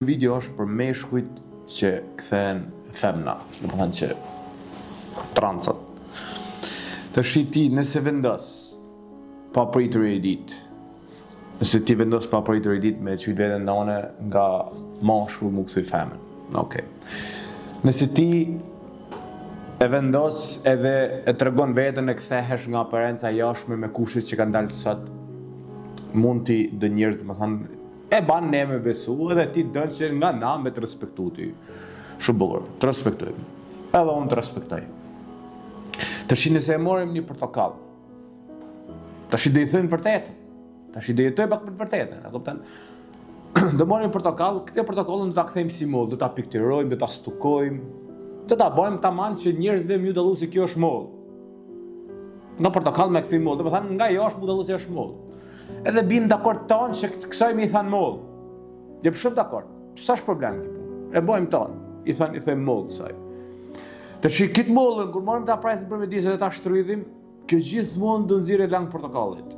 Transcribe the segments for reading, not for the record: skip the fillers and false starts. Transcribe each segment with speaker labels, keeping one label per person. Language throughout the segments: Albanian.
Speaker 1: Video është për meshkujt që kthehen femna, do të thënë që trancat. Tash ti nëse vendos pa pritur e ditë, nëse ti vendos pa pritur e ditë me çuj veten ndone nga mashkull mu kthy femën. Okej. Nëse ti e vendos edhe e tregon veten e kthehesh nga aparenca jashtme me kushtet që kanë dalë sot, mund ti dë njerëz, domethënë e ban ne me besu edhe ti dënë që nga na me të respektu ty. Shumë bukur, të respektoj. Edhe unë të respektoj. Tashi nëse e morim një portokall, tashi do i thënë vërtetën. Tashi do jetoj pak për të vërtetën, e kupton? Do morim portokall, këtë portokallën do ta kthejmë si moll, do ta pikturojmë, do ta stukojmë, do ta bëjmë tamam që njerëzve më dallu se kjo është moll. Në portokall me kthim moll, do të thënë nga jashtë më dallu se është moll. Edhe bim dakord tonë që kësaj më i than moll. Jep shumë dakord. Sa është problem këtu? E bëjmë tonë. I them moll kësaj. Tash këtë mollën kur marrim ta prajsim për mjedisë dhe ta shtrydhim, kjo gjithmonë do nxirrë lang portokallit.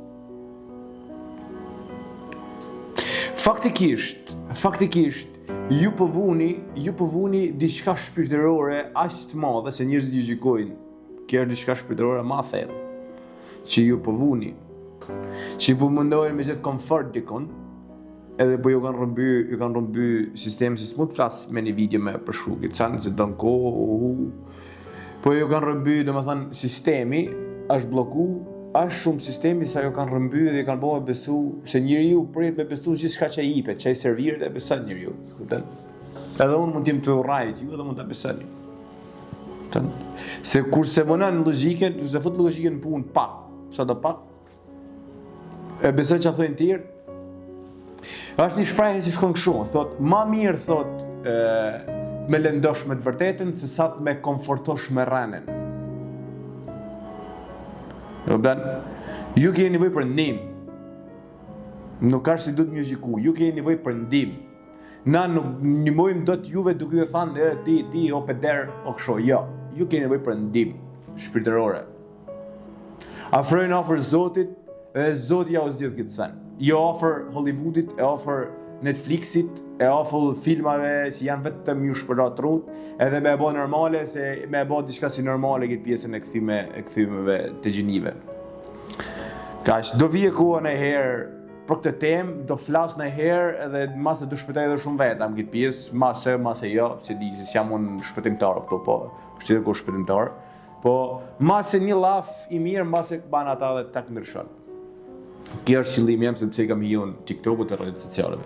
Speaker 1: Faktikisht ju po vuni diçka shpirtërore aq të madhe se njerëzit ju gjykojnë. Kjo është diçka shpirtërore më e thellë. Që ju po vuni. Që po mundohen me gjithë komfort dikon, edhe po ju kanë rrëmby sistemi, se s'mund të flas me një video me për shkruaj, çan se don kohë. Po ju kanë rrëmby, domethënë sistemi është blloku, është shumë sistemi sa ju kanë rrëmby dhe kanë bëu besu se njeriu prit me besu gjithçka që i jepet, çaj serviret e beson njeriu. Kupton? Edhe unë mund të jem të urrajt ju edhe mund ta besoni. Kupton? Se kurse vonon logjikën, se fut logjikën në punë pa, sa do pak. E besoj që a thojnë tjerë, është një shprehje që shkon kështu, thot, ma mirë thot me lëndosh me të vërtetën, se sa të me komfortosh me rrenën. Ju keni nevojë për ndihmë. Nuk ka si du të më gjiku, ju keni nevojë për ndihmë. Na nuk ndihmojmë dot juve duke ju thënë ti o peder o kështu, jo. Ju keni nevojë për ndihmë shpirtërore. Afrojnë afër Zotit, edhe Zoti ja u zgjidh këtë sen. Jo ofër Hollywoodit, e ofër Netflixit, e ofër filmave që janë vetëm ju shpërat trut, edhe me e bo normale, se me e bo diçka si normale këtë pjesën e kthymeve të gjinive. Kaq, do vije koha në herë për këtë temë, do flas në herë edhe mase do shpëtoj edhe shumë vetam këtë pjesë, mase jo, se di se jam unë shpëtimtar këtu, po, është edhe ku shpëtimtar. Po, mase një laf i mirë, mase ban ata dhe tak ndryshon. Kjo është qëllimi jam sepse kam hiju në TikTok-ut e rrjetet sociale.